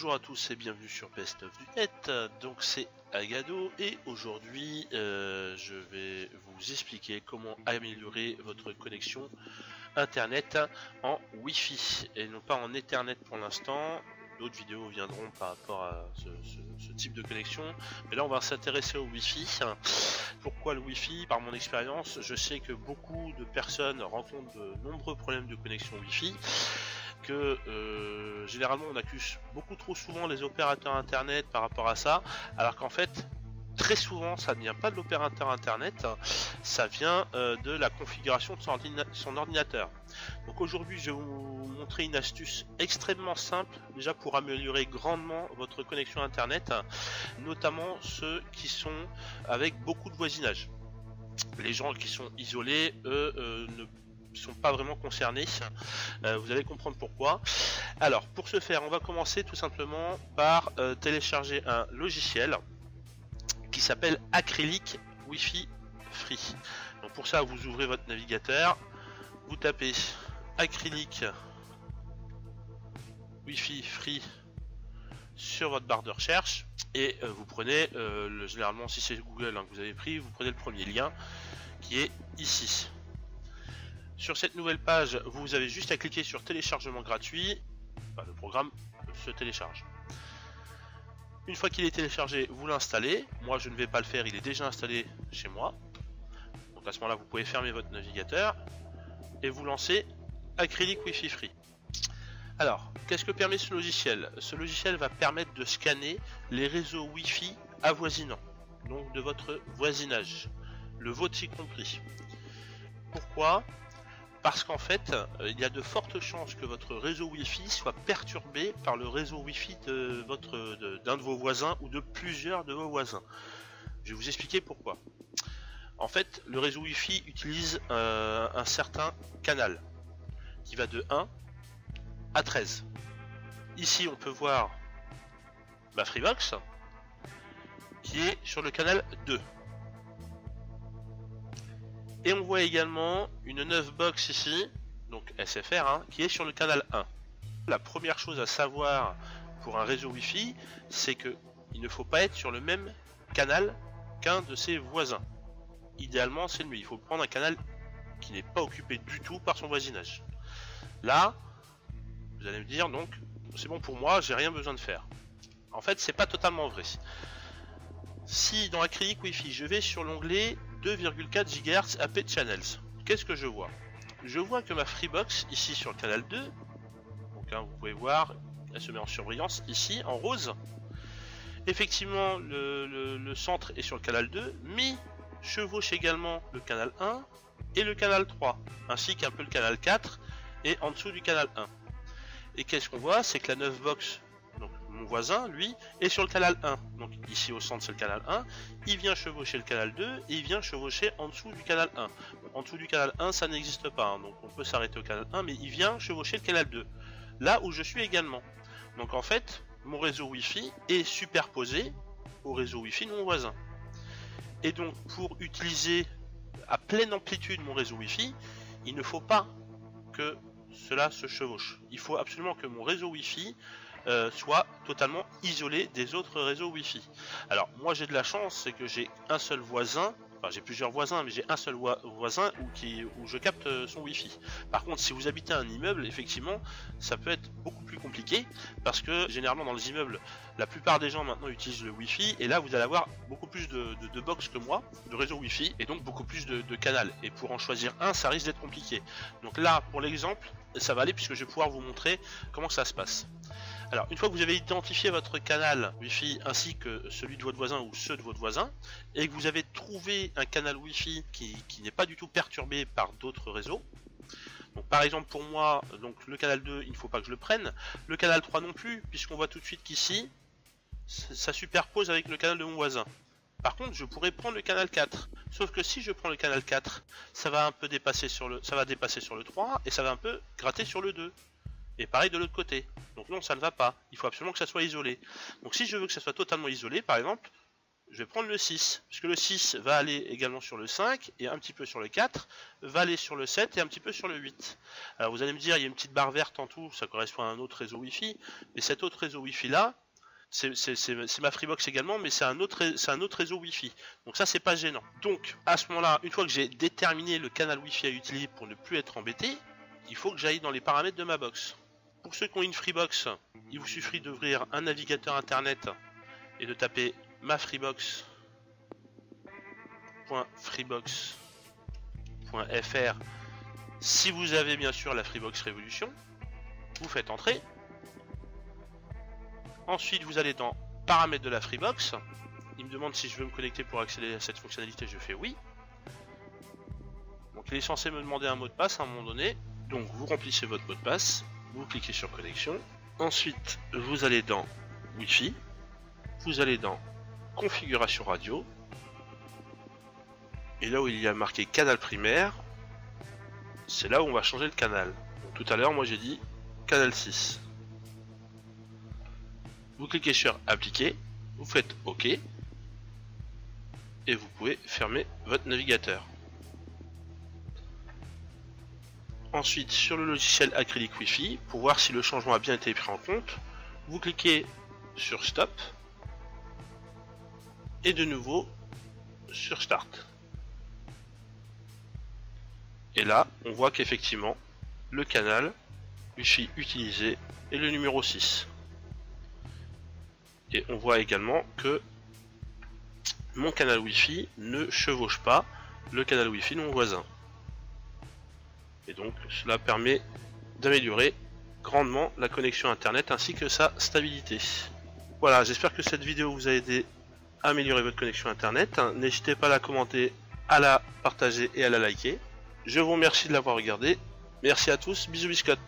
Bonjour à tous et bienvenue sur Best of du Net. Donc c'est Agado et aujourd'hui je vais vous expliquer comment améliorer votre connexion internet en Wi-Fi et non pas en Ethernet pour l'instant. D'autres vidéos viendront par rapport à ce type de connexion, mais là on va s'intéresser au Wi-Fi. Pourquoi le Wi-Fi? Par mon expérience, je sais que beaucoup de personnes rencontrent de nombreux problèmes de connexion Wi-Fi, que généralement on accuse beaucoup trop souvent les opérateurs internet par rapport à ça, alors qu'en fait très souvent ça ne vient pas de l'opérateur internet, ça vient de la configuration de son ordinateur. Donc aujourd'hui je vais vous montrer une astuce extrêmement simple déjà pour améliorer grandement votre connexion internet, notamment ceux qui sont avec beaucoup de voisinage. Les gens qui sont isolés, eux, ne sont pas vraiment concernés, vous allez comprendre pourquoi. Alors pour ce faire on va commencer tout simplement par télécharger un logiciel qui s'appelle Acrylic Wi-Fi Free. Donc pour ça vous ouvrez votre navigateur, vous tapez Acrylic Wi-Fi Free sur votre barre de recherche et vous prenez généralement si c'est Google que vous avez pris, vous prenez le premier lien qui est ici. Sur cette nouvelle page, vous avez juste à cliquer sur téléchargement gratuit. Le programme se télécharge. Une fois qu'il est téléchargé, vous l'installez. Moi, je ne vais pas le faire, il est déjà installé chez moi. Donc à ce moment-là, vous pouvez fermer votre navigateur et vous lancez Acrylic Wi-Fi Free. Alors, qu'est-ce que permet ce logiciel? Ce logiciel va permettre de scanner les réseaux Wi-Fi avoisinants, donc de votre voisinage, le vôtre y compris. Pourquoi? Parce qu'en fait, il y a de fortes chances que votre réseau Wi-Fi soit perturbé par le réseau Wi-Fi d'un de vos voisins ou de plusieurs de vos voisins. Je vais vous expliquer pourquoi. En fait, le réseau Wi-Fi utilise un certain canal qui va de 1 à 13. Ici, on peut voir ma Freebox qui est sur le canal 2. Et on voit également une 9 box ici, donc SFR, qui est sur le canal 1. La première chose à savoir pour un réseau Wi-Fi, c'est que il ne faut pas être sur le même canal qu'un de ses voisins. Idéalement, c'est lui. Il faut prendre un canal qui n'est pas occupé du tout par son voisinage. Là, vous allez me dire, donc, c'est bon pour moi, j'ai rien besoin de faire. En fait, c'est pas totalement vrai. Si dans Acrylic Wi-Fi, je vais sur l'onglet 2,4 GHz AP Channels, qu'est-ce que je vois? Je vois que ma Freebox, ici sur le canal 2, donc vous pouvez voir, elle se met en surbrillance ici, en rose. Effectivement, le centre est sur le canal 2, mais chevauche également le canal 1 et le canal 3, ainsi qu'un peu le canal 4 et en dessous du canal 1. Et qu'est-ce qu'on voit? C'est que la 9 box, donc mon voisin, lui, est sur le canal 1. Donc ici au centre c'est le canal 1, il vient chevaucher le canal 2 et il vient chevaucher en dessous du canal 1. En dessous du canal 1 ça n'existe pas, donc on peut s'arrêter au canal 1, mais il vient chevaucher le canal 2. Là où je suis également. Donc en fait, mon réseau Wi-Fi est superposé au réseau Wi-Fi de mon voisin. Et donc pour utiliser à pleine amplitude mon réseau Wi-Fi, il ne faut pas que cela se chevauche. Il faut absolument que mon réseau Wi-Fi soit totalement isolé des autres réseaux Wi-Fi. Alors moi j'ai de la chance, c'est que j'ai un seul voisin, enfin j'ai plusieurs voisins, mais j'ai un seul voisin où je capte son Wi-Fi. Par contre si vous habitez un immeuble, effectivement ça peut être beaucoup plus compliqué, parce que généralement dans les immeubles, la plupart des gens maintenant utilisent le Wi-Fi, et là vous allez avoir beaucoup plus de box que moi, de réseau Wi-Fi, et donc beaucoup plus de canaux, et pour en choisir un ça risque d'être compliqué. Donc là pour l'exemple ça va aller, puisque je vais pouvoir vous montrer comment ça se passe. Alors une fois que vous avez identifié votre canal Wi-Fi ainsi que celui de votre voisin ou ceux de votre voisin, et que vous avez trouvé un canal Wi-Fi qui n'est pas du tout perturbé par d'autres réseaux, donc par exemple pour moi, donc le canal 2 il ne faut pas que je le prenne, le canal 3 non plus, puisqu'on voit tout de suite qu'ici ça superpose avec le canal de mon voisin. Par contre je pourrais prendre le canal 4, sauf que si je prends le canal 4, ça va un peu dépasser sur le 3 et ça va un peu gratter sur le 2. Et pareil de l'autre côté. Donc non, ça ne va pas. Il faut absolument que ça soit isolé. Donc si je veux que ça soit totalement isolé, par exemple, je vais prendre le 6, puisque le 6 va aller également sur le 5, et un petit peu sur le 4, va aller sur le 7 et un petit peu sur le 8. Alors vous allez me dire, il y a une petite barre verte en tout, ça correspond à un autre réseau Wi-Fi, mais cet autre réseau Wi-Fi là, c'est ma Freebox également, mais c'est un autre réseau Wi-Fi. Donc ça, c'est pas gênant. Donc, à ce moment-là, une fois que j'ai déterminé le canal Wi-Fi à utiliser pour ne plus être embêté, il faut que j'aille dans les paramètres de ma box. Pour ceux qui ont une Freebox, il vous suffit d'ouvrir un navigateur internet et de taper mafreebox.freebox.fr. Si vous avez bien sûr la Freebox Révolution, vous faites entrer. Ensuite, vous allez dans paramètres de la Freebox. Il me demande si je veux me connecter pour accéder à cette fonctionnalité. Je fais oui. Donc, il est censé me demander un mot de passe à un moment donné. Donc, vous remplissez votre mot de passe. Vous cliquez sur connexion. Ensuite, vous allez dans Wi-Fi. Vous allez dans configuration radio. Et là où il y a marqué canal primaire, c'est là où on va changer le canal. Donc, tout à l'heure, moi j'ai dit canal 6. Vous cliquez sur appliquer, vous faites OK et vous pouvez fermer votre navigateur. Ensuite, sur le logiciel Acrylic Wi-Fi, pour voir si le changement a bien été pris en compte, vous cliquez sur Stop et de nouveau sur Start. Et là, on voit qu'effectivement, le canal Wi-Fi utilisé est le numéro 6. Et on voit également que mon canal Wi-Fi ne chevauche pas le canal Wi-Fi de mon voisin. Et donc cela permet d'améliorer grandement la connexion internet ainsi que sa stabilité. Voilà, j'espère que cette vidéo vous a aidé à améliorer votre connexion internet. N'hésitez pas à la commenter, à la partager et à la liker. Je vous remercie de l'avoir regardé. Merci à tous, bisous biscottes.